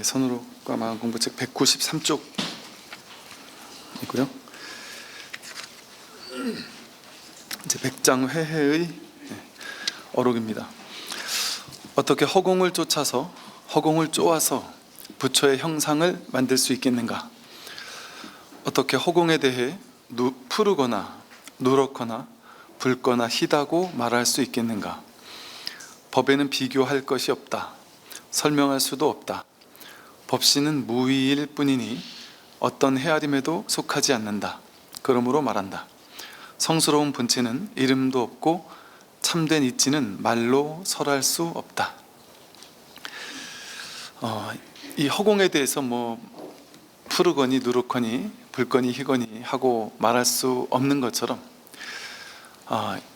선으로과 마음 공부책 193쪽이고요. 이제 백장회해의 어록입니다. 어떻게 허공을 쫓아서 허공을 쪼아서 부처의 형상을 만들 수 있겠는가? 어떻게 허공에 대해 푸르거나 누렇거나 붉거나 희다고 말할 수 있겠는가? 법에는 비교할 것이 없다. 설명할 수도 없다. 법신은 무의일 뿐이니 어떤 헤아림에도 속하지 않는다. 그러므로 말한다. 성스러운 본체는 이름도 없고 참된 이치는 말로 설할 수 없다. 이 허공에 대해서 푸르거니 누렇거니 붉거니 희거니 하고 말할 수 없는 것처럼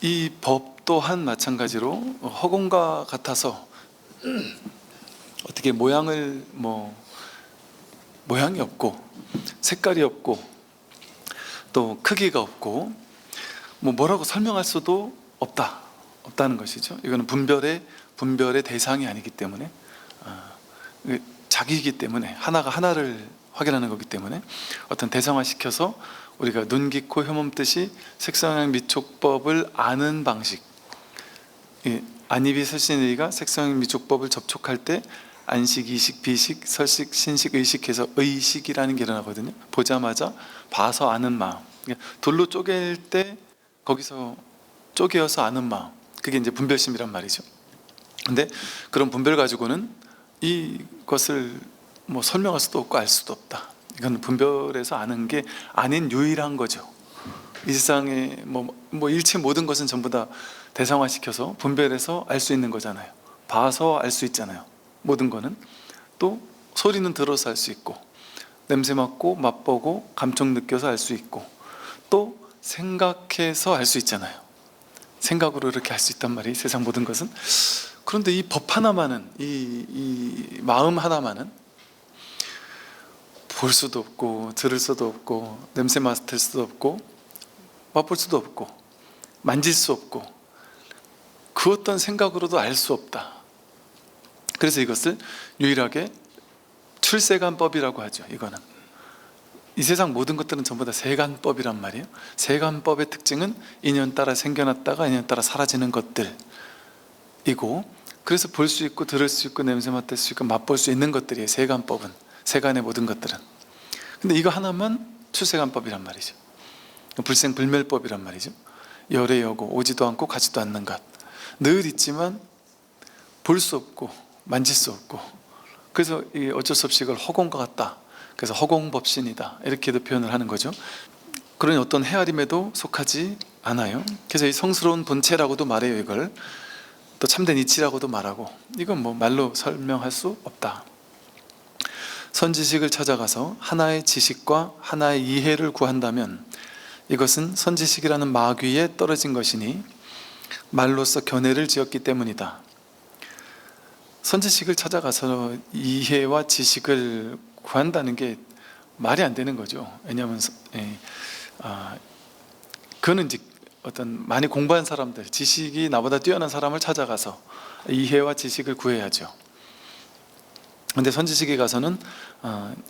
이 법 또한 마찬가지로 허공과 같아서 어떻게 모양이 없고 색깔이 없고 또 크기가 없고 뭐라고 설명할 수도 없다는 것이죠. 이거는 분별의 대상이 아니기 때문에 자기이기 때문에 하나가 하나를 확인하는 거기 때문에 어떤 대상화시켜서 우리가 눈, 귀, 코, 혀, 몸 뜻이 색상형 미촉법을 아는 방식, 안입이 설신의가 색상형 미촉법을 접촉할 때 안식, 이식, 비식, 설식, 신식, 의식해서 의식이라는 게 일어나거든요. 보자마자 봐서 아는 마음, 돌로 쪼갤 때 거기서 쪼개어서 아는 마음, 그게 이제 분별심이란 말이죠. 근데 그런 분별 가지고는 이것을 설명할 수도 없고 알 수도 없다. 이건 분별해서 아는 게 아닌 유일한 거죠. 이 세상에 일체 모든 것은 전부 다 대상화시켜서 분별해서 알 수 있는 거잖아요. 봐서 알 수 있잖아요. 모든 거는. 또 소리는 들어서 알 수 있고, 냄새 맡고 맛보고 감촉 느껴서 알 수 있고, 또 생각해서 알 수 있잖아요. 생각으로 이렇게 알 수 있단 말이에요, 세상 모든 것은. 그런데 이 법 하나만은, 이 마음 하나만은 볼 수도 없고 들을 수도 없고 냄새 맡을 수도 없고 맛볼 수도 없고 만질 수 없고 그 어떤 생각으로도 알 수 없다. 그래서 이것을 유일하게 출세간법이라고 하죠. 이거는 이 세상 모든 것들은 전부 다 세간법이란 말이에요. 세간법의 특징은 인연 따라 생겨났다가 인연 따라 사라지는 것들이고, 그래서 볼 수 있고 들을 수 있고 냄새 맡을 수 있고 맛볼 수 있는 것들이에요. 세간법은, 세간의 모든 것들은. 근데 이거 하나만 출세간법이란 말이죠. 불생불멸법이란 말이죠. 열애여고 오지도 않고 가지도 않는 것, 늘 있지만 볼 수 없고 만질 수 없고, 그래서 어쩔 수 없이 이걸 허공과 같다. 그래서 허공법신이다, 이렇게도 표현을 하는 거죠. 그러니 어떤 헤아림에도 속하지 않아요. 그래서 이 성스러운 본체라고도 말해요. 이걸 또 참된 이치라고도 말하고, 이건 말로 설명할 수 없다. 선지식을 찾아가서 하나의 지식과 하나의 이해를 구한다면 이것은 선지식이라는 마귀에 떨어진 것이니 말로써 견해를 지었기 때문이다. 선지식을 찾아가서 이해와 지식을 구한다는 게 말이 안 되는 거죠. 왜냐하면 그거는 이제 어떤 많이 공부한 사람들, 지식이 나보다 뛰어난 사람을 찾아가서 이해와 지식을 구해야죠. 근데 선지식에 가서는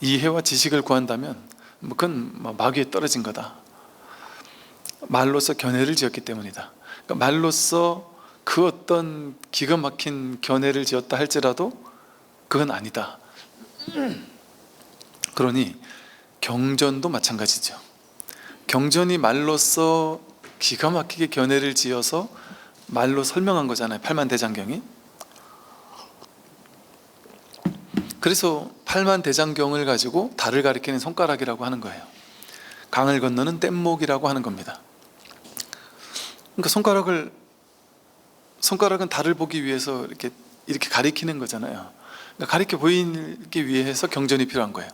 이해와 지식을 구한다면 그건 마귀에 떨어진 거다. 말로써 견해를 지었기 때문이다. 그러니까 말로써 그 어떤 기가 막힌 견해를 지었다 할지라도 그건 아니다. 그러니 경전도 마찬가지죠. 경전이 말로써 기가 막히게 견해를 지어서 말로 설명한 거잖아요. 팔만대장경이. 그래서 팔만대장경을 가지고 달을 가리키는 손가락이라고 하는 거예요. 강을 건너는 뗏목이라고 하는 겁니다. 그러니까 손가락은 달을 보기 위해서 이렇게 가리키는 거잖아요. 그러니까 가리켜 보이기 위해서 경전이 필요한 거예요.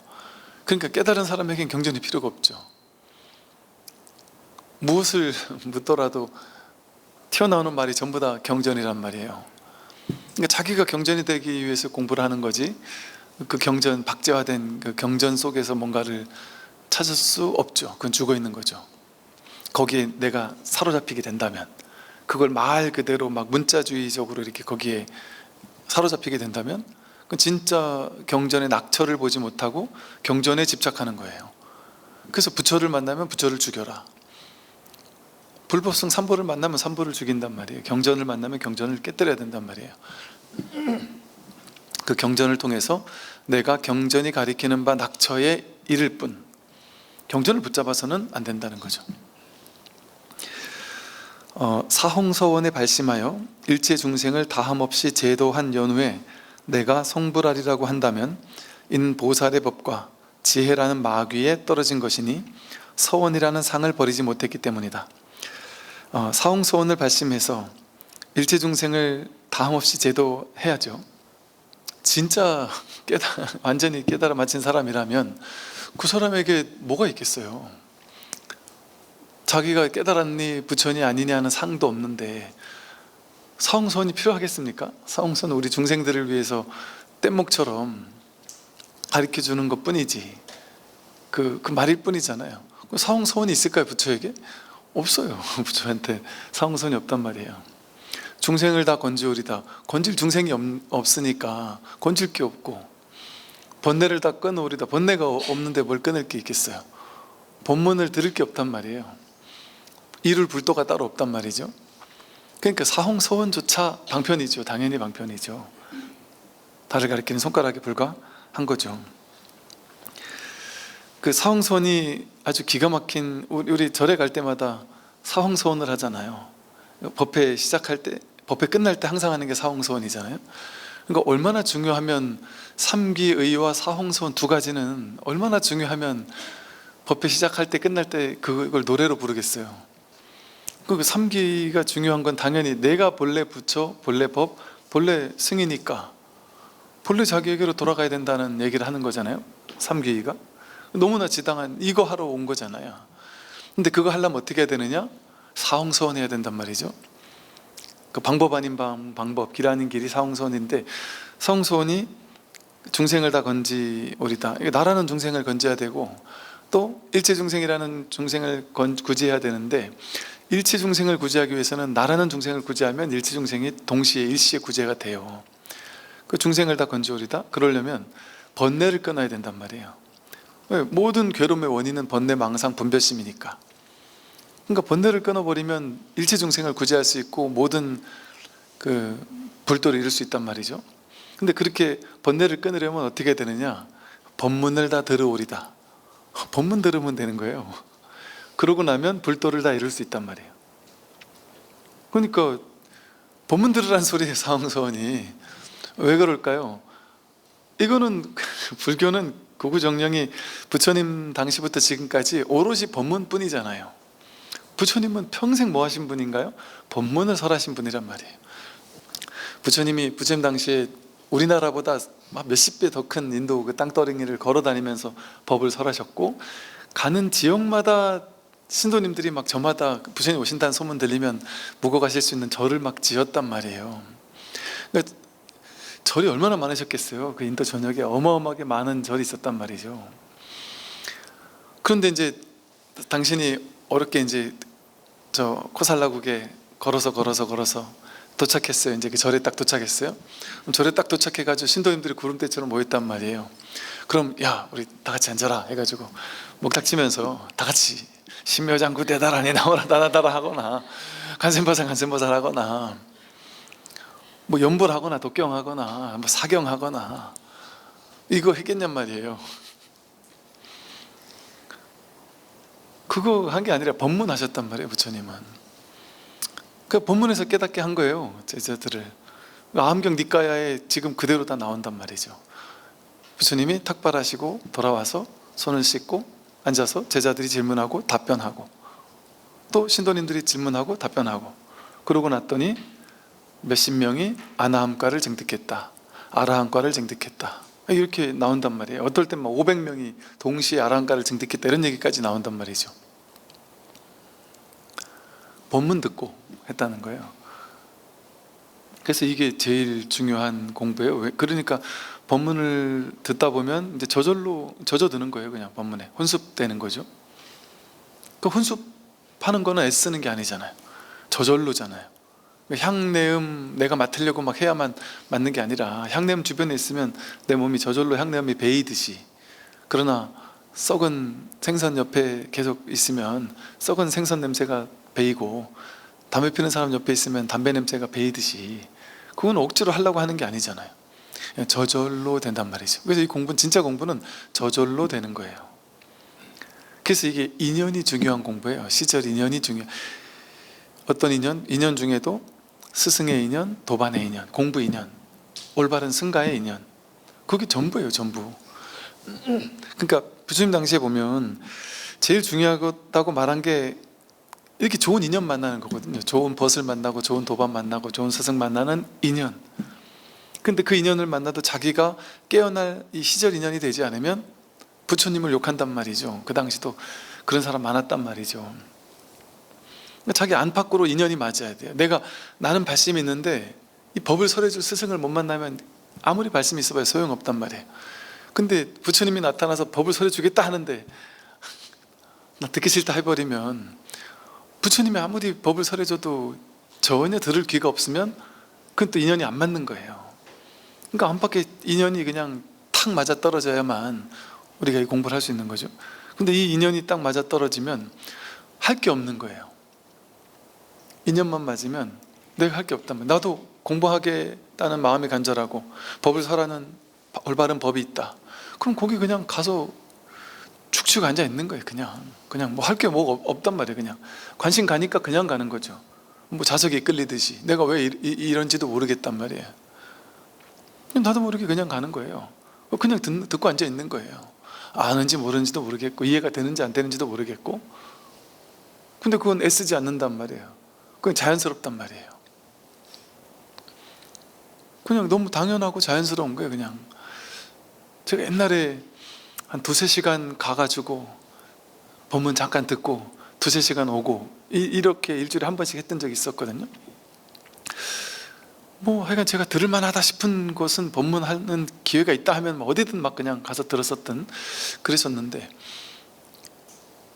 그러니까 깨달은 사람에겐 경전이 필요가 없죠. 무엇을 묻더라도 튀어나오는 말이 전부 다 경전이란 말이에요. 그러니까 자기가 경전이 되기 위해서 공부를 하는 거지, 그 경전, 박제화된 그 경전 속에서 뭔가를 찾을 수 없죠. 그건 죽어 있는 거죠. 거기에 내가 사로잡히게 된다면, 그걸 말 그대로 문자주의적으로 이렇게 거기에 사로잡히게 된다면 그 진짜 경전의 낙처를 보지 못하고 경전에 집착하는 거예요. 그래서 부처를 만나면 부처를 죽여라, 불법성 삼보를 만나면 삼보를 죽인단 말이에요. 경전을 만나면 경전을 깨뜨려야 된단 말이에요. 그 경전을 통해서 내가 경전이 가리키는 바 낙처에 이를 뿐, 경전을 붙잡아서는 안 된다는 거죠. 사홍서원에 발심하여 일체 중생을 다함없이 제도한 연후에 내가 성불하리라고 한다면 인 보살의 법과 지혜라는 마귀에 떨어진 것이니 서원이라는 상을 버리지 못했기 때문이다. 사홍서원을 발심해서 일체 중생을 다함없이 제도해야죠. 진짜 완전히 깨달아 마친 사람이라면 그 사람에게 뭐가 있겠어요? 자기가 깨달았니 부처니 아니냐는 상도 없는데 사홍서원이 필요하겠습니까? 사홍서원은 우리 중생들을 위해서 뗏목처럼 가르쳐주는 것 뿐이지, 그 말일 뿐이잖아요. 사홍서원이 있을까요, 부처에게? 없어요. 부처한테 사홍서원이 없단 말이에요. 중생을 다 건지오리다, 건질 중생이 없으니까 건질 게 없고, 번뇌를 다 끊어오리다, 번뇌가 없는데 뭘 끊을 게 있겠어요. 법문을 들을 게 없단 말이에요. 이룰 불도가 따로 없단 말이죠. 그러니까 사홍서원조차 방편이죠. 당연히 방편이죠. 달을 가리키는 손가락에 불과한 거죠. 그 사홍서원이 아주 기가 막힌, 우리 절에 갈 때마다 사홍서원을 하잖아요. 법회 시작할 때, 법회 끝날 때 항상 하는 게 사홍서원이잖아요. 그러니까 얼마나 중요하면, 삼기의와 사홍서원 두 가지는 얼마나 중요하면 법회 시작할 때 끝날 때 그걸 노래로 부르겠어요. 그 삼기가 중요한 건 당연히 내가 본래 부처, 본래 법, 본래 승이니까 본래 자기에게로 돌아가야 된다는 얘기를 하는 거잖아요. 삼기가 너무나 지당한, 이거 하러 온 거잖아요. 근데 그거 하려면 어떻게 해야 되느냐? 사홍서원 해야 된단 말이죠. 그 방법 아닌 방법, 길 아닌 길이 사홍서원인데, 사홍서원이 중생을 다 건지오리다, 나라는 중생을 건져야 되고 또 일체 중생이라는 중생을 구제해야 되는데, 일체 중생을 구제하기 위해서는 나라는 중생을 구제하면 일체 중생이 동시에 일시에 구제가 돼요. 그 중생을 다 건지오리다, 그러려면 번뇌를 끊어야 된단 말이에요. 왜? 모든 괴로움의 원인은 번뇌, 망상, 분별심이니까. 그러니까 번뇌를 끊어버리면 일체 중생을 구제할 수 있고 모든 그 불도를 이룰 수 있단 말이죠. 근데 그렇게 번뇌를 끊으려면 어떻게 되느냐? 법문을 다 들어오리다. 법문 들으면 되는 거예요. 그러고 나면 불도를 다 이룰 수 있단 말이에요. 그러니까 법문 들으라는 소리예요, 사홍서원이. 왜 그럴까요? 이거는 불교는 구구정령이 부처님 당시부터 지금까지 오롯이 법문뿐이잖아요. 부처님은 평생 뭐 하신 분인가요? 법문을 설하신 분이란 말이에요. 부처님이 부처님 당시에 우리나라보다 몇십 배 더 큰 인도 그 땅덩이를 걸어 다니면서 법을 설하셨고, 가는 지역마다 신도님들이 막 저마다 부처님 오신다는 소문 들리면 묵어 가실 수 있는 절을 막 지었단 말이에요. 그러니까 절이 얼마나 많으셨겠어요. 그 인도 전역에 어마어마하게 많은 절이 있었단 말이죠. 그런데 이제 당신이 어렵게 이제 저 코살라국에 걸어서 도착했어요. 이제 그 절에 딱 도착했어요. 그럼 절에 딱 도착해가지고 신도님들이 구름대처럼 모였단 말이에요. 그럼 야, 우리 다 같이 앉아라 해가지고 목탁 치면서 다 같이 신묘장구 대다라니 나오라 다다다라 하거나, 간센보살 하거나, 뭐 연불하거나 독경하거나 뭐 사경하거나 이거 했겠냔 말이에요. 그거 한 게 아니라 법문하셨단 말이에요, 부처님은. 그 법문에서 깨닫게 한 거예요, 제자들을. 암경 니까야에 지금 그대로 다 나온단 말이죠. 부처님이 탁발하시고 돌아와서 손을 씻고 앉아서 제자들이 질문하고 답변하고, 또 신도님들이 질문하고 답변하고, 그러고 났더니 몇십 명이 아나함과를 쟁득했다, 아라함과를 쟁득했다, 이렇게 나온단 말이에요. 어떨 땐 막 500명이 동시에 아라함과를 쟁득했다, 이런 얘기까지 나온단 말이죠. 법문 듣고 했다는 거예요. 그래서 이게 제일 중요한 공부예요. 그러니까 법문을 듣다 보면 이제 저절로 젖어드는 거예요. 그냥 법문에 혼습되는 거죠. 그 혼습하는 거는 애쓰는 게 아니잖아요. 저절로잖아요. 향내음 내가 맡으려고 막 해야만 맡는 게 아니라 향내음 주변에 있으면 내 몸이 저절로 향내음이 배이듯이, 그러나 썩은 생선 옆에 계속 있으면 썩은 생선 냄새가 배이고 담배 피는 사람 옆에 있으면 담배 냄새가 배이듯이, 그건 억지로 하려고 하는 게 아니잖아요. 저절로 된단 말이죠. 그래서 이 공부는, 진짜 공부는 저절로 되는 거예요. 그래서 이게 인연이 중요한 공부예요. 시절 인연이 중요해요. 어떤 인연? 인연 중에도 스승의 인연, 도반의 인연, 공부 인연, 올바른 승가의 인연, 그게 전부예요. 전부. 그러니까 부처님 당시에 보면 제일 중요하다고 말한 게 이렇게 좋은 인연 만나는 거거든요. 좋은 벗을 만나고 좋은 도반 만나고 좋은 스승 만나는 인연. 근데 그 인연을 만나도 자기가 깨어날 이 시절 인연이 되지 않으면 부처님을 욕한단 말이죠. 그 당시도 그런 사람 많았단 말이죠. 자기 안팎으로 인연이 맞아야 돼요. 나는 발심이 있는데 이 법을 설해줄 스승을 못 만나면 아무리 발심이 있어봐야 소용없단 말이에요. 근데 부처님이 나타나서 법을 설해주겠다 하는데 나 듣기 싫다 해버리면, 부처님이 아무리 법을 설해줘도 전혀 들을 귀가 없으면 그건 또 인연이 안 맞는 거예요. 그러니까 안팎의 인연이 그냥 탁 맞아 떨어져야만 우리가 이 공부를 할 수 있는 거죠. 근데 이 인연이 딱 맞아 떨어지면 할 게 없는 거예요. 인연만 맞으면 내가 할 게 없단 말이에요. 나도 공부하겠다는 마음이 간절하고 법을 설하는 올바른 법이 있다. 그럼 거기 그냥 가서 축축 앉아 있는 거예요. 그냥 뭐 할 게 뭐 없단 말이에요. 그냥 관심 가니까 그냥 가는 거죠. 뭐 자석이 끌리듯이 내가 왜 이런지도 모르겠단 말이에요. 나도 모르게 그냥 가는 거예요. 그냥 듣고 앉아 있는 거예요. 아는지 모르는지도 모르겠고 이해가 되는지 안 되는지도 모르겠고, 근데 그건 애쓰지 않는단 말이에요. 그건 자연스럽단 말이에요. 그냥 너무 당연하고 자연스러운 거예요. 그냥 제가 옛날에 한 2-3시간 가가지고 법문 잠깐 듣고 2-3시간 오고 이렇게 일주일에 한 번씩 했던 적이 있었거든요. 뭐 하여간 제가 들을만 하다 싶은 곳은 법문하는 기회가 있다 하면 어디든 막 그냥 가서 들었었던, 그랬었는데,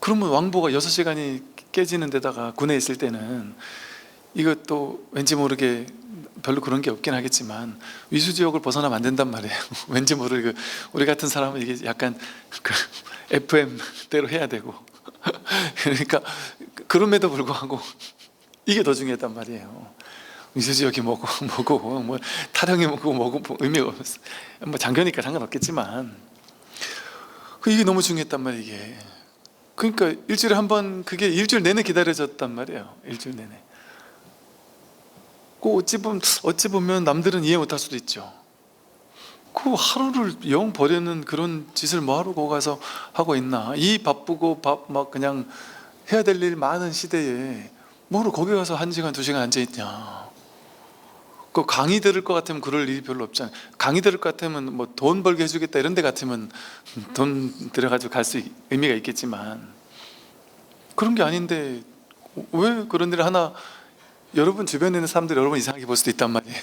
그러면 왕보가 6시간이 깨지는 데다가 군에 있을 때는 이것도 왠지 모르게 별로 그런 게 없긴 하겠지만 위수지옥을 벗어나면 안 된단 말이에요. 왠지 모르게 우리 같은 사람은 이게 약간 그 FM대로 해야 되고 그러니까 그럼에도 불구하고 이게 더 중요했단 말이에요. 위수지옥이 뭐고 뭐 타령이 뭐고 의미가 없어. 뭐 장교니까 상관없겠지만 이게 너무 중요했단 말이에요. 이게 그러니까 일주일에 한 번, 그게 일주일 내내 기다려졌단 말이에요. 일주일 내내. 그 어찌 보면 남들은 이해 못할 수도 있죠. 그 하루를 영 버리는 그런 짓을 뭐하러 거기 가서 하고 있나. 이 바쁘고 막 그냥 해야 될 일 많은 시대에 뭐하러 거기 가서 1시간 2시간 앉아있냐. 그 강의 들을 것 같으면 그럴 일이 별로 없잖아요. 강의 들을 것 같으면 뭐 돈 벌게 해주겠다 이런 데 같으면 돈 들여가지고 갈 수 의미가 있겠지만, 그런 게 아닌데 왜 그런 일을 하나. 여러분 주변에 있는 사람들이 여러분 이상하게 볼 수도 있단 말이에요.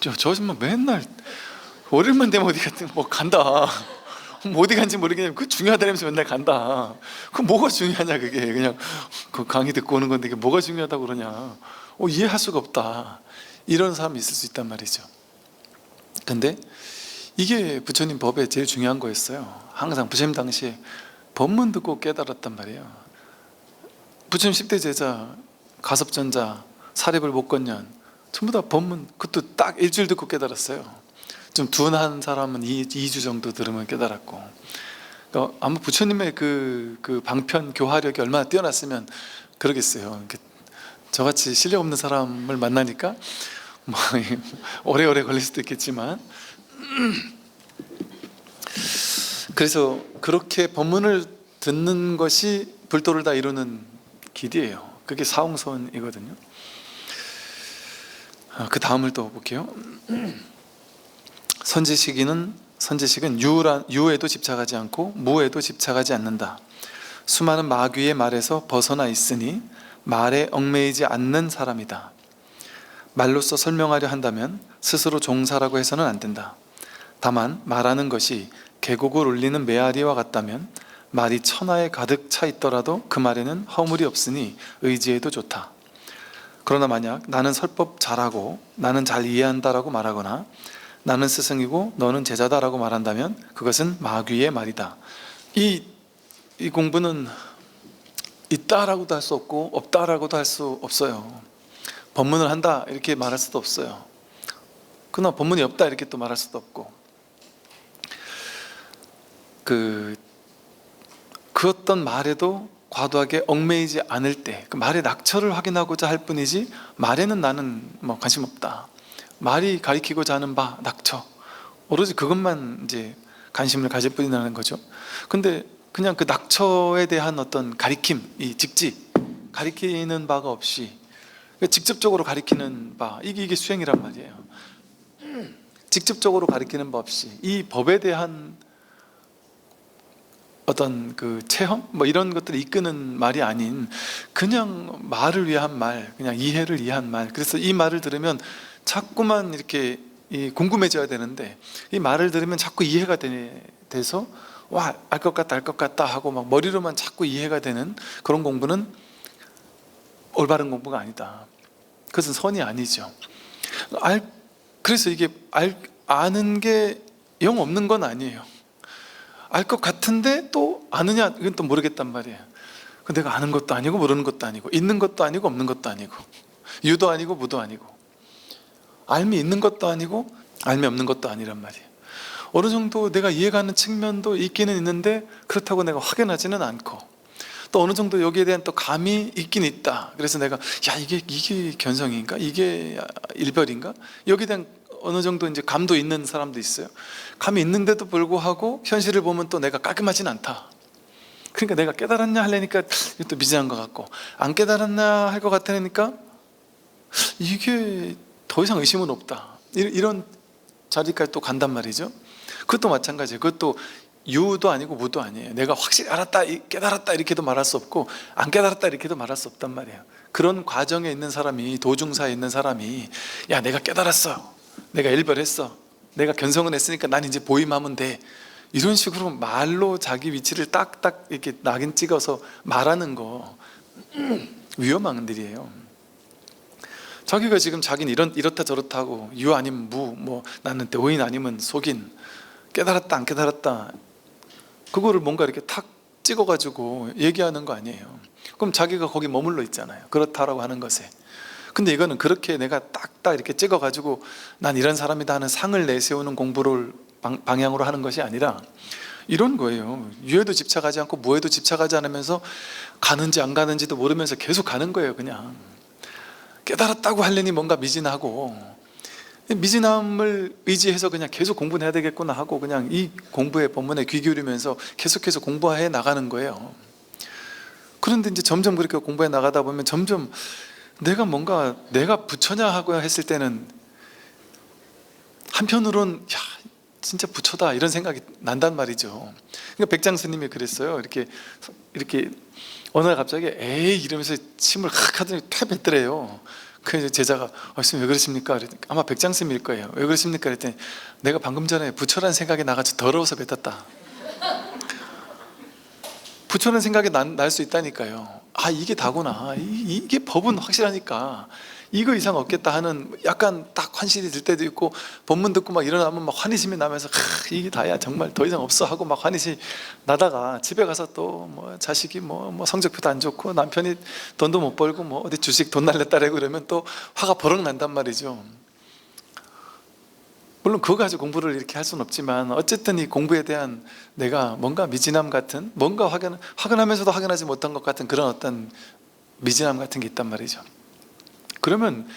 저 정말 맨날 월요일만 되면 어디 갔든 뭐 간다. 뭐 어디 간지 모르겠는데 그 중요하다면서 맨날 간다. 그 뭐가 중요하냐. 그게 그냥 그 강의 듣고 오는 건데 그게 뭐가 중요하다고 그러냐. 이해할 수가 없다. 이런 사람이 있을 수 있단 말이죠. 근데 이게 부처님 법에 제일 중요한 거였어요. 항상 부처님 당시에 법문 듣고 깨달았단 말이에요. 부처님 10대 제자, 가섭전자, 사립을 목건년 전부 다 법문, 그것도 딱 일주일 듣고 깨달았어요. 좀 둔한 사람은 2주 정도 들으면 깨달았고. 그러니까 아마 부처님의 그 방편 교화력이 얼마나 뛰어났으면 그러겠어요. 저같이 실력 없는 사람을 만나니까 뭐 오래오래 걸릴 수도 있겠지만, 그래서 그렇게 법문을 듣는 것이 불도를 다 이루는 길이에요. 그게 사홍선이거든요. 그 다음을 또 볼게요. 선지식은 유에도 집착하지 않고 무에도 집착하지 않는다. 수많은 마귀의 말에서 벗어나 있으니 말에 얽매이지 않는 사람이다. 말로써 설명하려 한다면 스스로 종사라고 해서는 안 된다. 다만 말하는 것이 계곡을 울리는 메아리와 같다면 말이 천하에 가득 차 있더라도 그 말에는 허물이 없으니 의지해도 좋다. 그러나 만약 나는 설법 잘하고 나는 잘 이해한다라고 말하거나 나는 스승이고 너는 제자다라고 말한다면 그것은 마귀의 말이다. 이 공부는 있다라고도 할 수 없고 없다라고도 할 수 없어요. 법문을 한다 이렇게 말할 수도 없어요. 그러나 법문이 없다 이렇게 또 말할 수도 없고, 그 어떤 말에도 과도하게 얽매이지 않을 때 그 말의 낙처를 확인하고자 할 뿐이지 말에는 나는 뭐 관심 없다. 말이 가리키고자 하는 바 낙처, 오로지 그것만 이제 관심을 가질 뿐이라는 거죠. 근데 그냥 그 낙처에 대한 어떤 가리킴, 이 직지, 가리키는 바가 없이 직접적으로 가리키는 바, 이게 수행이란 말이에요. 직접적으로 가리키는 바 없이 이 법에 대한 어떤 그 체험 뭐 이런 것들을 이끄는 말이 아닌 그냥 말을 위한 말, 그냥 이해를 위한 말. 그래서 이 말을 들으면 자꾸만 이렇게 궁금해져야 되는데 이 말을 들으면 자꾸 이해가 돼서 와, 알 것 같다 알 것 같다 하고 막 머리로만 자꾸 이해가 되는 그런 공부는 올바른 공부가 아니다. 그것은 선이 아니죠. 그래서 이게 아는 게 영 없는 건 아니에요. 알 것 같은데 또 아느냐, 이건 또 모르겠단 말이에요. 내가 아는 것도 아니고 모르는 것도 아니고 있는 것도 아니고 없는 것도 아니고 유도 아니고 무도 아니고 알미 있는 것도 아니고 알미 없는 것도 아니란 말이에요. 어느 정도 내가 이해가는 측면도 있기는 있는데 그렇다고 내가 확연하지는 않고, 또 어느 정도 여기에 대한 또 감이 있긴 있다. 그래서 내가 이게 견성인가? 이게 일별인가? 여기에 대한 어느 정도 이제 감도 있는 사람도 있어요. 감이 있는데도 불구하고 현실을 보면 또 내가 깔끔하진 않다. 그러니까 내가 깨달았냐 하려니까 또 미진한 것 같고, 안 깨달았나 할 것 같으니까 이게 더 이상 의심은 없다. 이런 자리까지 또 간단 말이죠. 그것도 마찬가지예요. 그것도 유도 아니고 무도 아니에요. 내가 확실히 알았다, 깨달았다 이렇게도 말할 수 없고 안 깨달았다 이렇게도 말할 수 없단 말이에요. 그런 과정에 있는 사람이, 도중사에 있는 사람이 야, 내가 깨달았어, 내가 일별했어, 내가 견성은 했으니까 난 이제 보임하면 돼, 이런 식으로 말로 자기 위치를 딱딱 이렇게 낙인 찍어서 말하는 거 위험한 일이에요. 자기가 지금 자기는 이렇다 저렇다 하고 유 아니면 무, 뭐 나는 오인 아니면 속인, 깨달았다 안 깨달았다, 그거를 뭔가 이렇게 탁 찍어가지고 얘기하는 거 아니에요. 그럼 자기가 거기 머물러 있잖아요. 그렇다라고 하는 것에. 근데 이거는 그렇게 내가 딱딱 이렇게 찍어가지고 난 이런 사람이다 하는 상을 내세우는 공부를 방향으로 하는 것이 아니라 이런 거예요. 유에도 집착하지 않고 무에도 집착하지 않으면서 가는지 안 가는지도 모르면서 계속 가는 거예요. 그냥 깨달았다고 하려니 뭔가 미진하고, 미진함을 의지해서 그냥 계속 공부는 해야 되겠구나 하고 그냥 이 공부의 법문에 귀 기울이면서 계속해서 공부해 나가는 거예요. 그런데 이제 점점 그렇게 공부해 나가다 보면 점점 내가 부처냐 하고 했을 때는 한편으론 야, 진짜 부처다 이런 생각이 난단 말이죠. 그러니까 백장 스님이 그랬어요. 이렇게 어느 날 갑자기 에이 이러면서 침을 확 하더니 퇴 뱉더래요. 그래서 제자가 스님 왜 그러십니까? 그랬더니 아마 백장 스님일 거예요. 왜 그러십니까? 그랬더니 내가 방금 전에 부처라는 생각이 나가지고 더러워서 뱉었다. 부처라는 생각이 날 수 있다니까요. 아, 이게 다구나. 이게 법은 확실하니까 이거 이상 없겠다 하는 약간 딱 환실이 들 때도 있고, 법문 듣고 막 일어나면 막 환희심이 나면서 이게 다야 정말 더 이상 없어 하고 막 환희심이 나다가 집에 가서 또 뭐 자식이 뭐 성적표도 안 좋고 남편이 돈도 못 벌고 뭐 어디 주식 돈 날렸다라고 그러면 또 화가 버럭 난단 말이죠. 물론 그거 가지고 공부를 이렇게 할 수는 없지만 어쨌든 이 공부에 대한 내가 뭔가 미진함 같은, 뭔가 확연하면서도 확연하지 못한 것 같은 그런 어떤 미진함 같은 게 있단 말이죠. 그러면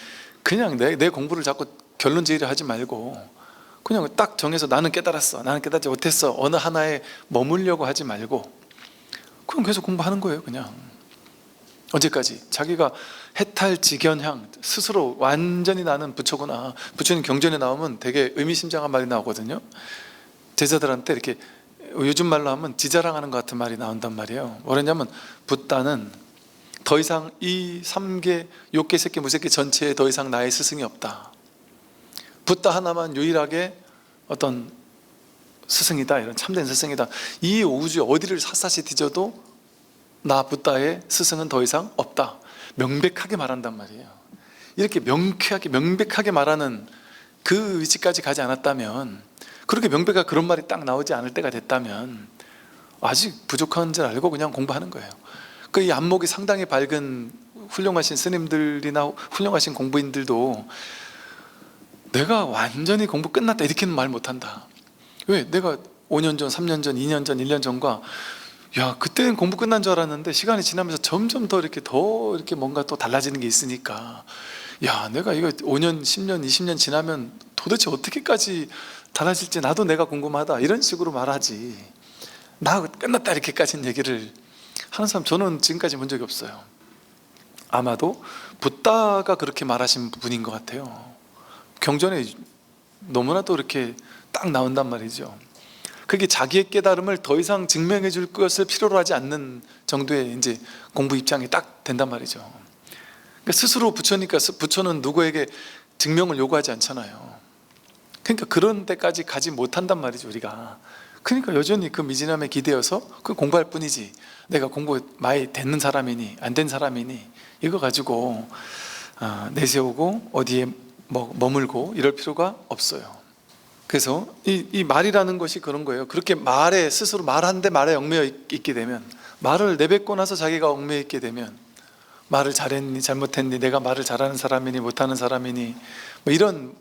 그냥 내 공부를 자꾸 결론 지으려 하지 말고 그냥 딱 정해서 나는 깨달았어, 나는 깨닫지 못했어, 어느 하나에 머물려고 하지 말고 그냥 계속 공부하는 거예요. 그냥 언제까지? 자기가 해탈지견향, 스스로 완전히 나는 부처구나. 부처님 경전에 나오면 되게 의미심장한 말이 나오거든요. 제자들한테 이렇게 요즘 말로 하면 지자랑하는 것 같은 말이 나온단 말이에요. 뭐냐면 붓다는 더 이상 이 3계, 6계, 새끼, 무새끼 전체에 더 이상 나의 스승이 없다. 붓다 하나만 유일하게 어떤 스승이다, 이런 참된 스승이다. 이 우주 어디를 샅샅이 뒤져도 나 붓다의 스승은 더 이상 없다. 명백하게 말한단 말이에요. 이렇게 명백하게 말하는 그 위치까지 가지 않았다면, 그렇게 명백하게 그런 말이 딱 나오지 않을 때가 됐다면 아직 부족한 줄 알고 그냥 공부하는 거예요. 그 이 안목이 상당히 밝은 훌륭하신 스님들이나 훌륭하신 공부인들도 내가 완전히 공부 끝났다 이렇게는 말 못한다. 왜? 내가 5년 전, 3년 전, 2년 전, 1년 전과 야 그때는 공부 끝난 줄 알았는데 시간이 지나면서 점점 더 이렇게 뭔가 또 달라지는 게 있으니까 야 내가 이거 5년, 10년, 20년 지나면 도대체 어떻게까지 달라질지 나도 내가 궁금하다 이런 식으로 말하지, 나 끝났다 이렇게까지는 얘기를 하는 사람 저는 지금까지 본 적이 없어요. 아마도 붓다가 그렇게 말하신 분인 것 같아요. 경전에 너무나도 이렇게 딱 나온단 말이죠. 그게 자기의 깨달음을 더 이상 증명해 줄 것을 필요로 하지 않는 정도의 이제 공부 입장이 딱 된단 말이죠. 그러니까 스스로 부처니까 부처는 누구에게 증명을 요구하지 않잖아요. 그러니까 그런 데까지 가지 못한단 말이죠 우리가. 그러니까 여전히 그 미진함에 기대어서 그 공부할 뿐이지, 내가 공부 많이 됐는 사람이니 안 된 사람이니 이거 가지고 내세우고 어디에 머물고 이럴 필요가 없어요. 그래서 이 말이라는 것이 그런 거예요. 그렇게 말에 스스로 말하는데 말에 얽매여 있게 되면, 말을 내뱉고 나서 자기가 얽매여 있게 되면 말을 잘했니 잘못했니, 내가 말을 잘하는 사람이니 못하는 사람이니 뭐 이런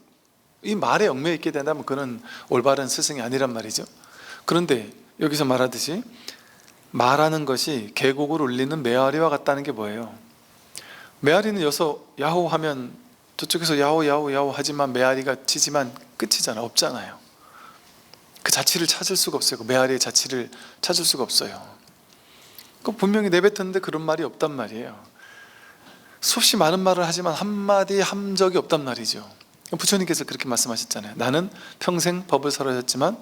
이 말에 얽매여 있게 된다면 그는 올바른 스승이 아니란 말이죠. 그런데 여기서 말하듯이 말하는 것이 계곡을 울리는 메아리와 같다는 게 뭐예요? 메아리는 여기서 야호 하면 저쪽에서 야호 야호 야호 하지만 메아리가 치지만 끝이잖아, 없잖아요. 그 자취를 찾을 수가 없어요. 그 메아리의 자취를 찾을 수가 없어요. 그 분명히 내뱉었는데 그런 말이 없단 말이에요. 수없이 많은 말을 하지만 한마디 한 적이 없단 말이죠. 부처님께서 그렇게 말씀하셨잖아요. 나는 평생 법을 설했지만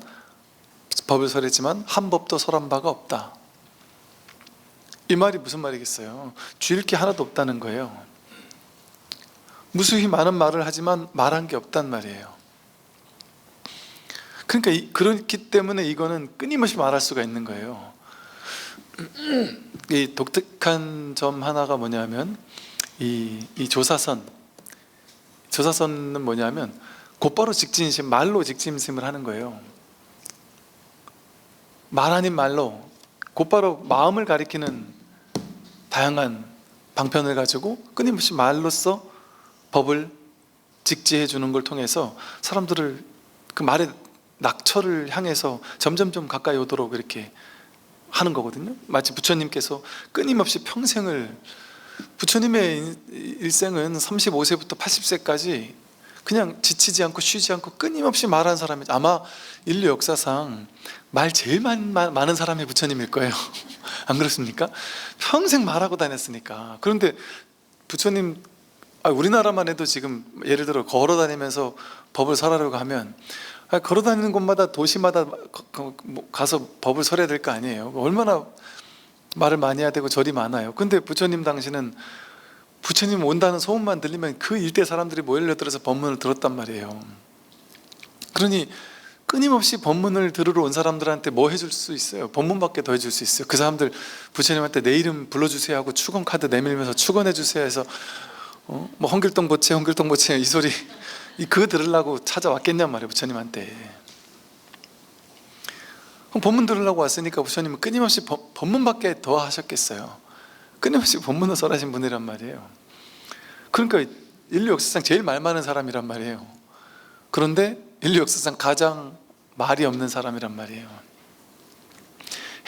한 법도 설한 바가 없다. 이 말이 무슨 말이겠어요? 쥐일 게 하나도 없다는 거예요. 무수히 많은 말을 하지만 말한 게 없단 말이에요. 그러니까 그렇기 때문에 이거는 끊임없이 말할 수가 있는 거예요. 이 독특한 점 하나가 뭐냐면 이 조사선은 뭐냐면 곧바로 직진심, 말로 직진심을 하는 거예요. 말 아닌 말로 곧바로 마음을 가리키는 다양한 방편을 가지고 끊임없이 말로써 법을 직지해 주는 걸 통해서 사람들을 그 말의 낙처를 향해서 점점점 가까이 오도록 이렇게 하는 거거든요. 마치 부처님께서 끊임없이 평생을, 부처님의 일생은 35세부터 80세까지 그냥 지치지 않고 쉬지 않고 끊임없이 말한 사람이, 아마 인류 역사상 말 제일 많은 사람이 부처님일 거예요. 안 그렇습니까? 평생 말하고 다녔으니까. 그런데 부처님, 우리나라만 해도 지금 예를 들어 걸어 다니면서 법을 설하려고 하면 걸어 다니는 곳마다 도시마다 가서 법을 설해야 될 거 아니에요. 얼마나 말을 많이 해야 되고 절이 많아요. 근데 부처님 당시는 부처님 온다는 소문만 들리면 그 일대 사람들이 모여들어서 법문을 들었단 말이에요. 그러니 끊임없이 법문을 들으러 온 사람들한테 뭐 해줄 수 있어요? 법문밖에 더 해줄 수 있어요. 그 사람들 부처님한테 내 이름 불러주세요 하고 축원 카드 내밀면서 축원해 주세요 해서 뭐 헌길동 보채 이 소리 그거 들으려고 찾아왔겠냔 말이에요 부처님한테. 그럼 법문 들으려고 왔으니까 부처님은 끊임없이 법문밖에 더 하셨겠어요? 끊임없이 법문을 설하신 분이란 말이에요. 그러니까 인류 역사상 제일 말 많은 사람이란 말이에요. 그런데 인류 역사상 가장 말이 없는 사람이란 말이에요.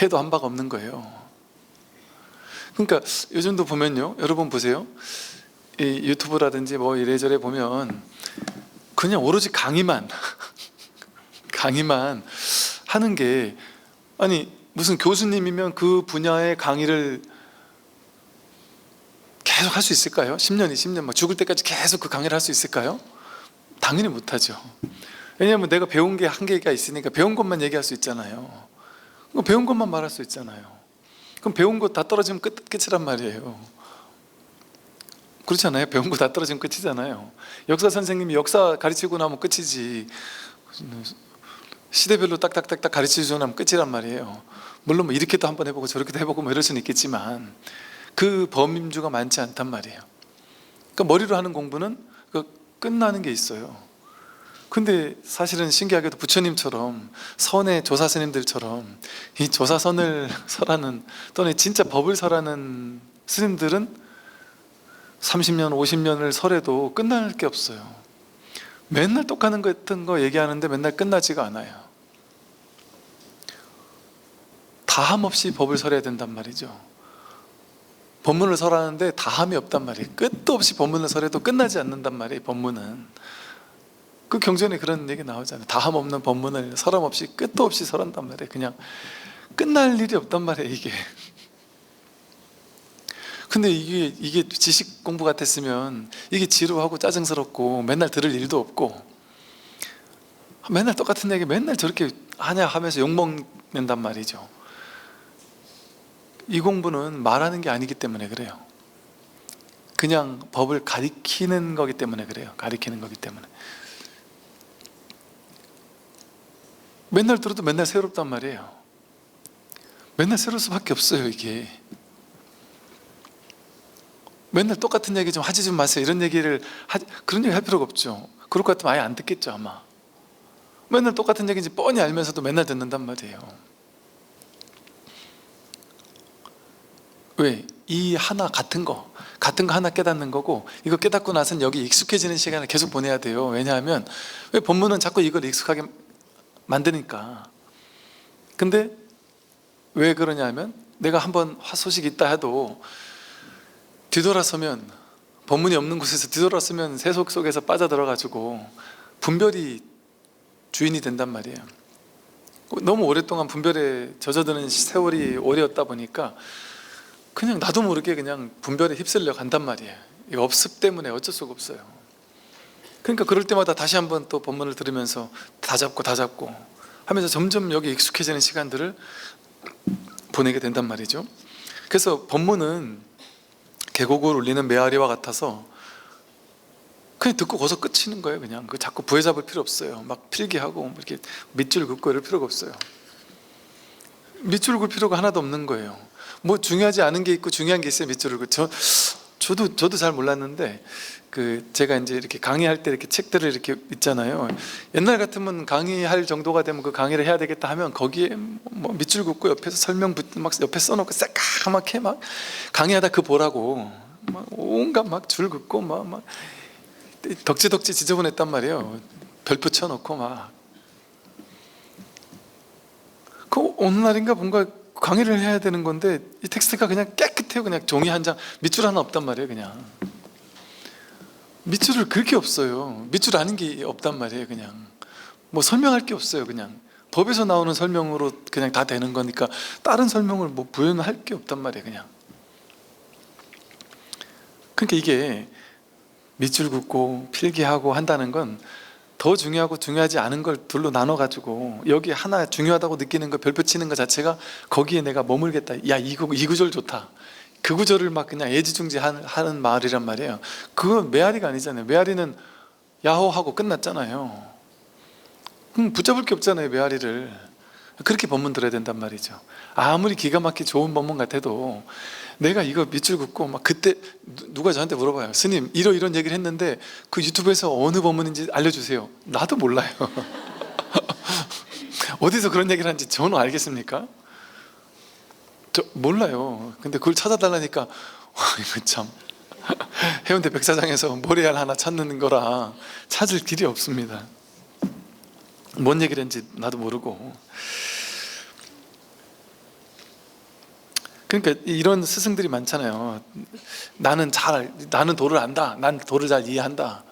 해도 한 바가 없는 거예요. 그러니까 요즘도 보면요, 여러분 보세요, 이 유튜브라든지 뭐 이래저래 보면 그냥 오로지 강의만 하는 게, 아니 무슨 교수님이면 그 분야의 강의를 계속 할 수 있을까요? 10년, 20년 막 죽을 때까지 계속 그 강의를 할 수 있을까요? 당연히 못하죠. 왜냐하면 내가 배운 게 한계가 있으니까 배운 것만 얘기할 수 있잖아요. 배운 것만 말할 수 있잖아요. 그럼 배운 거 다 떨어지면 끝이란 말이에요. 그렇지 않아요? 배운 거 다 떨어지면 끝이잖아요. 역사 선생님이 역사 가르치고 나면 끝이지, 시대별로 딱딱딱딱 가르치고 나면 끝이란 말이에요. 물론 뭐 이렇게도 한번 해보고 저렇게도 해보고 뭐 이럴 수는 있겠지만 그 범임주가 많지 않단 말이에요. 그러니까 머리로 하는 공부는 끝나는 게 있어요. 근데 사실은 신기하게도 부처님처럼 선의 조사 스님들처럼 이 조사선을 설하는 또는 진짜 법을 설하는 스님들은 30년, 50년을 설해도 끝날 게 없어요. 맨날 똑같은 거 얘기하는데 맨날 끝나지가 않아요. 다함 없이 법을 설해야 된단 말이죠. 법문을 설하는데 다함이 없단 말이에요. 끝도 없이 법문을 설해도 끝나지 않는단 말이에요. 법문은 그 경전에 그런 얘기 나오잖아요. 다함 없는 법문을 설함 없이 끝도 없이 설한단 말이에요. 그냥 끝날 일이 없단 말이에요, 이게. 근데 이게 지식 공부 같았으면 이게 지루하고 짜증스럽고 맨날 들을 일도 없고 맨날 똑같은 얘기 맨날 저렇게 하냐 하면서 욕먹는단 말이죠. 이 공부는 말하는 게 아니기 때문에 그래요. 그냥 법을 가리키는 거기 때문에 그래요. 가리키는 거기 때문에. 맨날 들어도 맨날 새롭단 말이에요. 맨날 새로울 수밖에 없어요, 이게. 맨날 똑같은 얘기 좀 하지 좀 마세요. 이런 얘기를 그런 얘기 할 필요가 없죠. 그럴 것 같으면 아예 안 듣겠죠, 아마. 맨날 똑같은 얘기인지 뻔히 알면서도 맨날 듣는단 말이에요. 왜? 이 하나 같은 거 하나 깨닫는 거고, 이거 깨닫고 나서는 여기 익숙해지는 시간을 계속 보내야 돼요. 왜냐하면 왜 법문은 자꾸 이걸 익숙하게 만드니까. 근데 왜 그러냐면 내가 한번 소식이 있다 해도 뒤돌아서면, 법문이 없는 곳에서 뒤돌아서면 세속 속에서 빠져들어가지고 분별이 주인이 된단 말이에요. 너무 오랫동안 분별에 젖어드는 세월이 오래였다 보니까 그냥 나도 모르게 그냥 분별에 휩쓸려 간단 말이에요. 이 업습 때문에 어쩔 수가 없어요. 그러니까 그럴 때마다 다시 한번 또 법문을 들으면서 다 잡고 하면서 점점 여기 익숙해지는 시간들을 보내게 된단 말이죠. 그래서 법문은 계곡을 울리는 메아리와 같아서 그냥 듣고 거기서 끝이는 거예요. 그냥 그 자꾸 부여잡을 필요 없어요. 막 필기하고 이렇게 밑줄 긋고 이럴 필요가 없어요. 밑줄 긋을 필요가 하나도 없는 거예요. 뭐 중요하지 않은 게 있고 중요한 게 있어요. 밑줄을 긋죠. 저도 잘 몰랐는데 제가 이제 이렇게 강의할 때 이렇게 책들을 이렇게 있잖아요. 옛날 같으면 강의할 정도가 되면 그 강의를 해야 되겠다 하면 거기에 뭐 밑줄 긋고 옆에서 설명 막 옆에 써놓고 새까맣게 막 강의하다 그 보라고 막 온갖 막 줄 긋고 막 덕지덕지 지저분했단 말이에요. 별 붙여놓고 막. 그 어느 날인가 뭔가 강의를 해야 되는 건데 이 텍스트가 그냥 깨끗해요. 그냥 종이 한 장, 밑줄 하나 없단 말이에요. 그냥 밑줄을 그렇게 없어요. 밑줄 아는 게 없단 말이에요. 그냥 뭐 설명할 게 없어요. 그냥 법에서 나오는 설명으로 그냥 다 되는 거니까 다른 설명을 뭐 부연할 게 없단 말이에요. 그냥. 그러니까 이게 밑줄 긋고 필기하고 한다는 건 더 중요하고 중요하지 않은 걸 둘로 나눠가지고 여기 하나 중요하다고 느끼는 거 별 붙이는 거 자체가 거기에 내가 머물겠다. 야, 이 구절 좋다. 그 구절을 막 그냥 애지중지하는 말이란 말이에요. 그건 메아리가 아니잖아요. 메아리는 야호하고 끝났잖아요. 붙잡을 게 없잖아요, 메아리를. 그렇게 법문 들어야 된단 말이죠. 아무리 기가 막히게 좋은 법문 같아도 내가 이거 밑줄 긋고 막 그때 누가 저한테 물어봐요. 스님 이런 얘기를 했는데 그 유튜브에서 어느 법문인지 알려주세요. 나도 몰라요. 어디서 그런 얘기를 하는지 저는 알겠습니까? 저 몰라요. 근데 그걸 찾아달라니까 와, 이거 참 해운대 백사장에서 모래알 하나 찾는 거라 찾을 길이 없습니다. 뭔 얘기를 했는지 나도 모르고. 그러니까 이런 스승들이 많잖아요. 나는 도를 안다. 난 도를 잘 이해한다.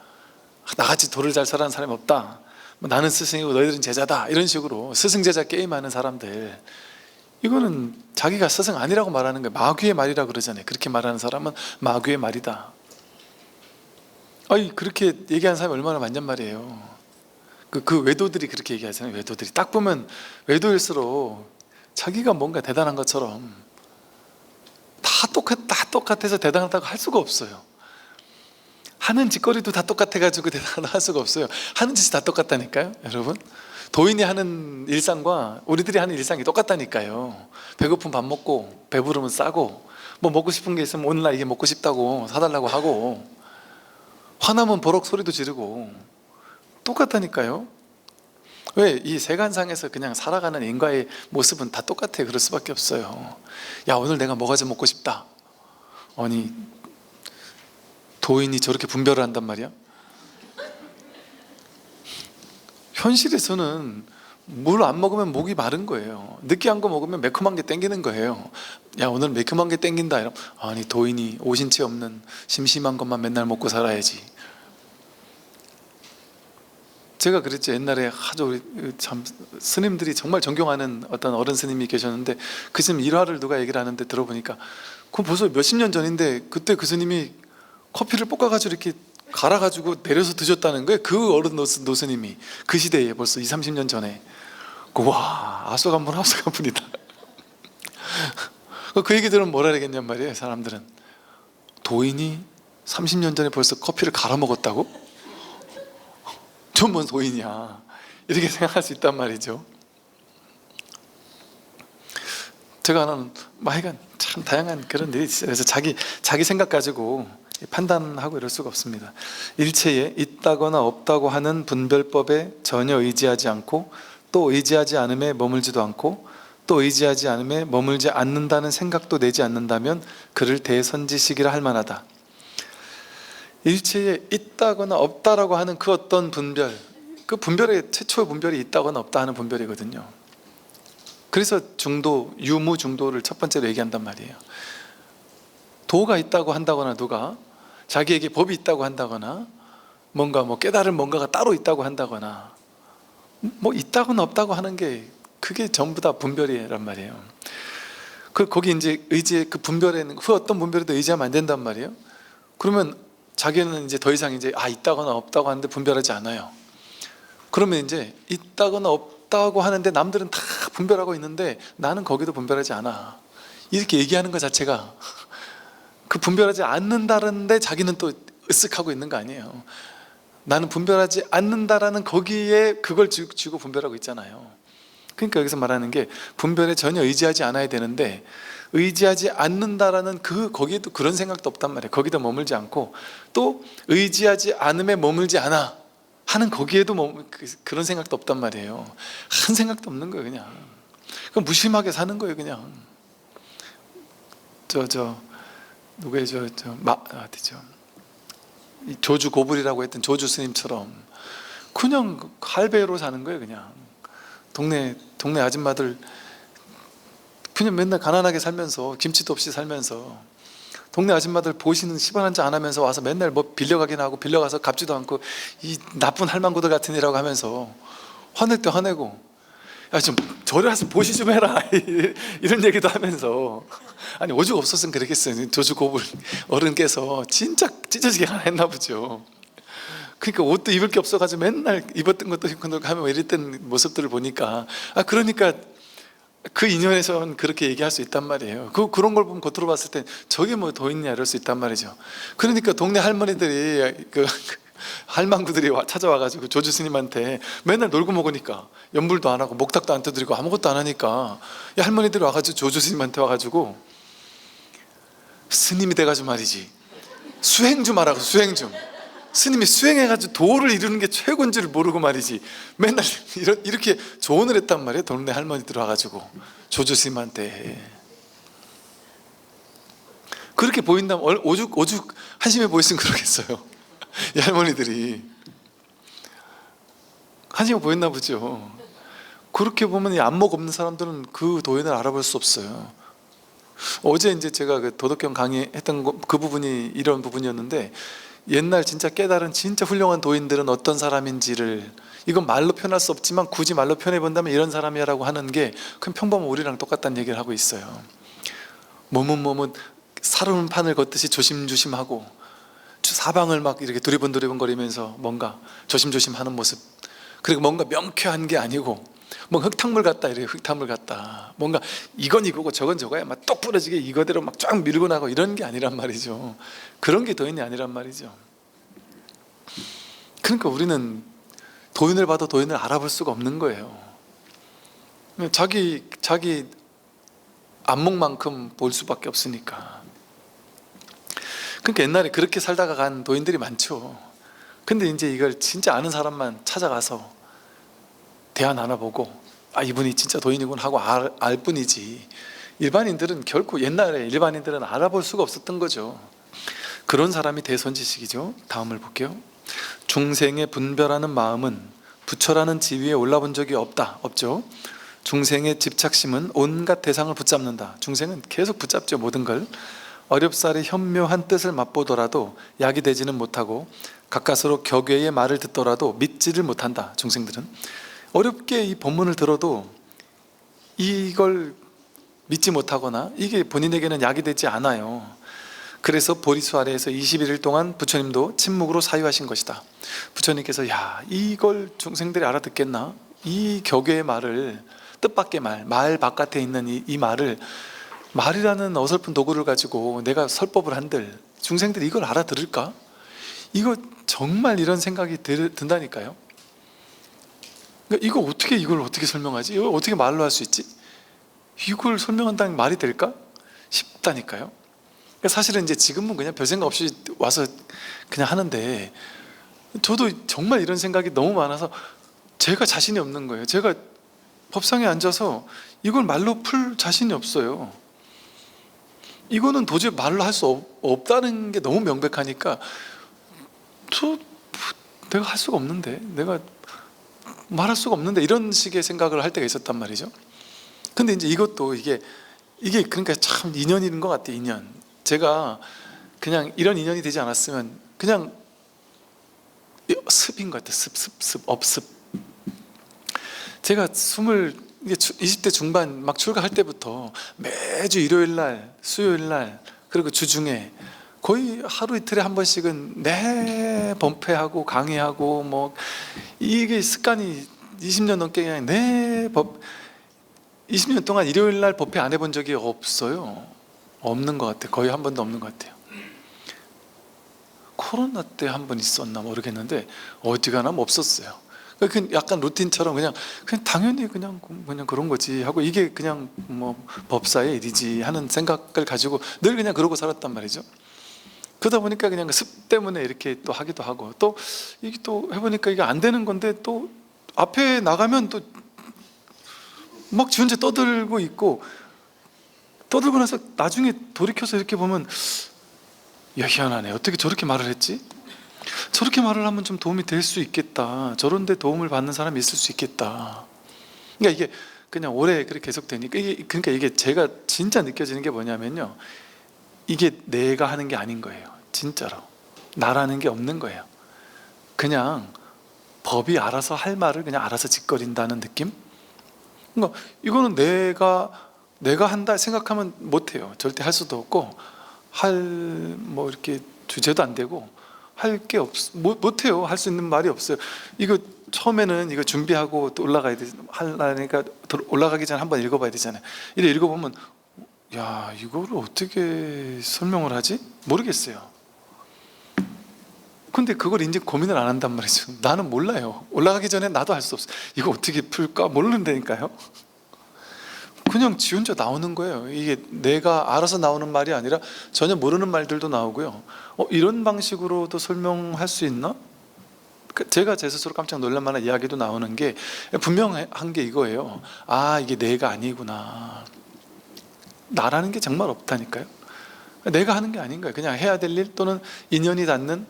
나같이 도를 잘 설하는 사람이 없다. 나는 스승이고 너희들은 제자다. 이런 식으로 스승 제자 게임하는 사람들, 이거는 자기가 스승 아니라고 말하는 거예요. 마귀의 말이라고 그러잖아요. 그렇게 말하는 사람은 마귀의 말이다. 아니 그렇게 얘기하는 사람이 얼마나 많냔 말이에요. 그 외도들이 그렇게 얘기하잖아요. 외도들이 딱 보면 외도일수록 자기가 뭔가 대단한 것처럼 다 똑같아서 대단하다고 할 수가 없어요. 하는 짓거리도 다 똑같아가지고 대단하다고 할 수가 없어요. 하는 짓이 다 똑같다니까요, 여러분. 도인이 하는 일상과 우리들이 하는 일상이 똑같다니까요. 배고픈 밥 먹고 배부르면 싸고 뭐 먹고 싶은 게 있으면 오늘날 이게 먹고 싶다고 사달라고 하고 화나면 버럭 소리도 지르고 똑같다니까요. 왜? 이 세간상에서 그냥 살아가는 인과의 모습은 다 똑같아요. 그럴 수밖에 없어요. 야, 오늘 내가 뭐가 좀 먹고 싶다. 아니, 도인이 저렇게 분별을 한단 말이야? 현실에서는 물 안 먹으면 목이 마른 거예요. 느끼한 거 먹으면 매콤한 게 땡기는 거예요. 야, 오늘 매콤한 게 땡긴다 이러면, 아니, 도인이 오신채 없는 심심한 것만 맨날 먹고 살아야지. 제가 그랬죠. 옛날에 아주 우리 참 스님들이 정말 존경하는 어떤 어른 스님이 계셨는데, 그 스님 일화를 누가 얘기를 하는데 들어보니까, 그건 벌써 몇십 년 전인데 그때 그 스님이 커피를 볶아가지고 이렇게 갈아가지고 내려서 드셨다는 거예요. 그 어른 노스님이 그 시대에 벌써 20, 30년 전에. 와, 아소간분이다. 그 얘기 들으면 뭐라 그러겠냔 말이에요. 사람들은 도인이 30년 전에 벌써 커피를 갈아 먹었다고? 전 뭔 도인이야, 이렇게 생각할 수 있단 말이죠. 제가 하는 하여간 참 다양한 그런 일이 있어요. 그래서 자기 생각 가지고 판단하고 이럴 수가 없습니다. 일체에 있다거나 없다고 하는 분별법에 전혀 의지하지 않고, 또 의지하지 않음에 머물지도 않고, 또 의지하지 않음에 머물지 않는다는 생각도 내지 않는다면 그를 대선지식이라 할 만하다. 일체에 있다거나 없다라고 하는 그 어떤 분별, 그 분별의 최초의 분별이 있다거나 없다 하는 분별이거든요. 그래서 중도, 유무중도를 첫 번째로 얘기한단 말이에요. 도가 있다고 한다거나, 누가 자기에게 법이 있다고 한다거나, 뭔가 깨달을 뭔가가 따로 있다고 한다거나, 있다거나 없다고 하는 게 그게 전부 다 분별이란 말이에요. 거기 이제 의지의 그 분별에는, 그 어떤 분별에도 의지하면 안 된단 말이에요. 그러면 자기는 이제 더 이상 이제 있다거나 없다고 하는데 분별하지 않아요. 그러면 이제 있다거나 없다고 하는데 남들은 다 분별하고 있는데 나는 거기도 분별하지 않아, 이렇게 얘기하는 것 자체가 그 분별하지 않는다는데 자기는 또 으쓱하고 있는 거 아니에요. 나는 분별하지 않는다라는 거기에 그걸 쥐고 분별하고 있잖아요. 그러니까 여기서 말하는 게 분별에 전혀 의지하지 않아야 되는데, 의지하지 않는다라는 거기에도 그런 생각도 없단 말이에요. 거기도 머물지 않고, 또 의지하지 않음에 머물지 않아 하는 거기에도 그런 생각도 없단 말이에요. 한 생각도 없는 거예요. 그냥 무심하게 사는 거예요. 그냥 누구예요? 어디죠? 조주 고불이라고 했던 조주 스님처럼 그냥 할배로 사는 거예요. 그냥 동네 아줌마들 그냥 맨날 가난하게 살면서, 김치도 없이 살면서, 동네 아줌마들 보시는 10원 한 장 안 하면서 와서 맨날 빌려가긴 하고, 빌려가서 갚지도 않고, 이 나쁜 할망구들 같은 이라고 하면서 화낼 때 화내고, 야, 좀 저리 와서 보시 좀 해라 이런 얘기도 하면서. 아니, 오죽 없었으면 그랬겠어요. 조주 고불 어른께서 진짜 찢어지게 가난했나 보죠. 그러니까 옷도 입을 게 없어가지고 맨날 입었던 것도 입고 하면 이랬던 모습들을 보니까, 그러니까 그 인연에서는 그렇게 얘기할 수 있단 말이에요. 그런 걸 보면 겉으로 봤을 때 저게 뭐 도있냐 이럴 수 있단 말이죠. 그러니까 동네 할머니들이 할망구들이 찾아와가지고 조주 스님한테 맨날 놀고 먹으니까 연불도 안 하고 목탁도 안 두드리고 아무것도 안 하니까, 이 할머니들이 와가지고 조주 스님한테 와가지고, 스님이 돼가지고 말이지, 수행 좀 하라고, 수행 좀. 스님이 수행해가지고 도를 이루는 게 최고인 줄 모르고 말이지, 맨날 이렇게 조언을 했단 말이에요. 동네 할머니들 와가지고 조주 스님한테. 그렇게 보인다면 오죽 한심해 보였으면 그러겠어요. 이 할머니들이 한심해 보였나 보죠. 그렇게 보면 이 안목 없는 사람들은 그 도인을 알아볼 수 없어요. 어제 이제 제가 그 도덕경 강의했던 그 부분이 이런 부분이었는데, 옛날 진짜 깨달은 진짜 훌륭한 도인들은 어떤 사람인지를, 이건 말로 표현할 수 없지만 굳이 말로 표현해 본다면 이런 사람이야 라고 하는 게 그냥 평범한 우리랑 똑같다는 얘기를 하고 있어요. 몸은 사르는 판을 걷듯이 조심조심하고, 사방을 막 이렇게 두리번 거리면서 뭔가 조심조심 하는 모습, 그리고 뭔가 명쾌한 게 아니고 뭔가 흙탕물 같다, 이래요. 흙탕물 같다. 뭔가 이건 이거고 저건 저거야, 막 똑 부러지게 이거대로 막 쫙 밀고 나고 이런 게 아니란 말이죠. 그런 게 도인이 아니란 말이죠. 그러니까 우리는 도인을 봐도 도인을 알아볼 수가 없는 거예요. 자기 안목만큼 볼 수밖에 없으니까. 그러니까 옛날에 그렇게 살다가 간 도인들이 많죠. 근데 이제 이걸 진짜 아는 사람만 찾아가서 대화 나눠보고 이분이 진짜 도인이군 하고 알 뿐이지, 일반인들은 결코, 옛날에 일반인들은 알아볼 수가 없었던 거죠. 그런 사람이 대선지식이죠. 다음을 볼게요. 중생의 분별하는 마음은 부처라는 지위에 올라본 적이 없죠. 중생의 집착심은 온갖 대상을 붙잡는다. 중생은 계속 붙잡죠, 모든 걸. 어렵사리 현묘한 뜻을 맛보더라도 약이 되지는 못하고 가까스로 격외의 말을 듣더라도 믿지를 못한다. 중생들은 어렵게 이 본문을 들어도 이걸 믿지 못하거나 이게 본인에게는 약이 되지 않아요. 그래서 보리수 아래에서 21일 동안 부처님도 침묵으로 사유하신 것이다. 부처님께서 이걸 중생들이 알아듣겠나? 이 격외의 말을, 뜻밖의 말 바깥에 있는 이 말을, 말이라는 어설픈 도구를 가지고 내가 설법을 한들 중생들이 이걸 알아들을까? 이거 정말 이런 생각이 든다니까요. 그러니까 이걸 어떻게 설명하지? 이걸 어떻게 말로 할 수 있지? 이걸 설명한다는 말이 될까? 싶다니까요. 그러니까 사실은 이제 지금은 그냥 별 생각 없이 와서 그냥 하는데, 저도 정말 이런 생각이 너무 많아서 제가 자신이 없는 거예요. 제가 법상에 앉아서 이걸 말로 풀 자신이 없어요. 이거는 도저히 말로 할 수 없다는 게 너무 명백하니까 내가 할 수가 없는데, 내가 말할 수가 없는데, 이런 식의 생각을 할 때가 있었단 말이죠. 근데 이제 이것도 이게 그러니까 참 인연인 것 같아요. 인연. 제가 그냥 이런 인연이 되지 않았으면 그냥 습인 것 같아요. 업습. 제가 20대 중반 막 출가할 때부터 매주 일요일날, 수요일날, 그리고 주중에 거의 하루 이틀에 한 번씩은 내 법회하고 강의하고 뭐, 이게 습관이 20년 넘게 그냥 20년 동안 일요일날 법회 안 해본 적이 없는 것 같아요. 거의 한 번도 없는 것 같아요. 코로나 때 한 번 있었나 모르겠는데 어디 가나 없었어요. 그 약간 루틴처럼 그냥 당연히 그냥 그런 거지 하고, 이게 그냥 뭐 법사의 일이지 하는 생각을 가지고 늘 그냥 그러고 살았단 말이죠. 그러다 보니까 그냥 습 때문에 이렇게 또 하기도 하고, 또 이게 또 해보니까 이게 안 되는 건데, 또 앞에 나가면 또 막 지 혼자 떠들고 있고, 떠들고 나서 나중에 돌이켜서 이렇게 보면 희한하네, 어떻게 저렇게 말을 했지? 저렇게 말을 하면 좀 도움이 될 수 있겠다, 저런 데 도움을 받는 사람이 있을 수 있겠다. 그러니까 이게 그냥 오래 그렇게 계속되니까, 그러니까 이게 제가 진짜 느껴지는 게 뭐냐면요, 이게 내가 하는 게 아닌 거예요. 진짜로 나라는 게 없는 거예요. 그냥 법이 알아서 할 말을 그냥 알아서 짓거린다는 느낌? 그러니까 이거는 내가 한다 생각하면 못해요. 절대 할 수도 없고, 뭐 이렇게 주제도 안 되고, 할 게 못해요. 할 수 있는 말이 없어요. 이거 처음에는 이거 준비하고 또 올라가야 하려니까 올라가기 전에 한번 읽어봐야 되잖아요. 이래 읽어보면 이거를 어떻게 설명을 하지? 모르겠어요. 근데 그걸 이제 고민을 안 한단 말이죠. 나는 몰라요. 올라가기 전에 나도 할 수 없어요. 이거 어떻게 풀까 모르는다니까요. 그냥 지 혼자 나오는 거예요. 이게 내가 알아서 나오는 말이 아니라 전혀 모르는 말들도 나오고요. 이런 방식으로도 설명할 수 있나? 제가 제 스스로 깜짝 놀랄 만한 이야기도 나오는 게, 분명한 게 이거예요. 이게 내가 아니구나. 나라는 게 정말 없다니까요. 내가 하는 게 아닌 거예요. 그냥 해야 될 일, 또는 인연이 닿는,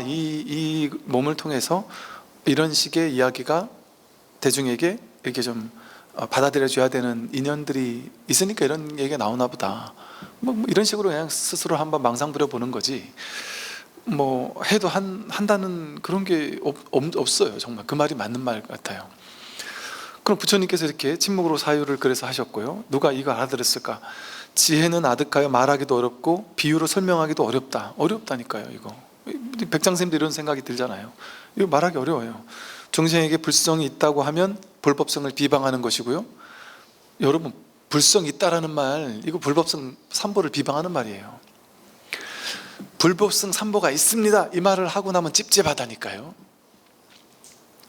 이 몸을 통해서 이런 식의 이야기가 대중에게 이렇게 좀 받아들여줘야 되는 인연들이 있으니까 이런 얘기가 나오나 보다. 뭐 이런 식으로 그냥 스스로 한번 망상 부려보는 거지, 뭐 해도 한다는 그런 게 없어요. 정말 그 말이 맞는 말 같아요. 그럼 부처님께서 이렇게 침묵으로 사유를 그래서 하셨고요. 누가 이거 알아들었을까? 지혜는 아득하여 말하기도 어렵고 비유로 설명하기도 어렵다니까요. 이거 백장스님도 이런 생각이 들잖아요. 이거 말하기 어려워요. 중생에게 불성이 있다고 하면 불법성을 비방하는 것이고요. 여러분, 불성이 있다라는 말, 이거 불법성 삼보를 비방하는 말이에요. 불법성 삼보가 있습니다, 이 말을 하고 나면 찝찝하다니까요.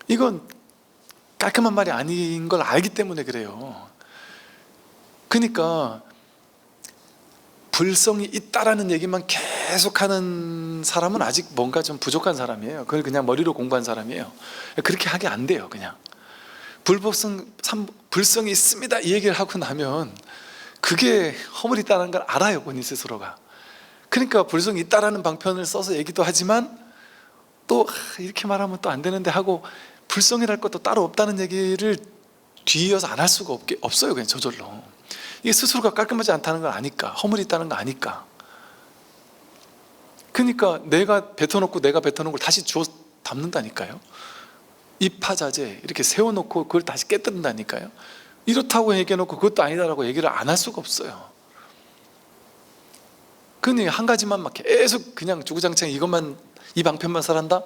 이건 깔끔한 말이 아닌 걸 알기 때문에 그래요. 그러니까 불성이 있다라는 얘기만 계속하는 하는 사람은 아직 뭔가 좀 부족한 사람이에요. 그걸 그냥 머리로 공부한 사람이에요. 그렇게 하게 안 돼요. 그냥 불성이 있습니다 이 얘기를 하고 나면 그게 허물있다는 걸 알아요, 본인 스스로가. 그러니까 불성이 있다라는 방편을 써서 얘기도 하지만 또 이렇게 말하면 또 안 되는데 하고 불성이랄 것도 따로 없다는 얘기를 뒤이어서 안 할 수가 없어요. 그냥 저절로. 이게 스스로가 깔끔하지 않다는 걸 아니까, 허물이 있다는 거 아니까. 그러니까 내가 뱉어놓고 내가 뱉어놓은 걸 다시 주워 담는다니까요. 입하자재 이렇게 세워놓고 그걸 다시 깨뜨린다니까요. 이렇다고 얘기해놓고 그것도 아니다라고 얘기를 안 할 수가 없어요. 그러니 한 가지만 막 계속 그냥 주구장창 이것만, 이 방편만 설한다?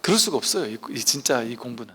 그럴 수가 없어요. 진짜 이 공부는.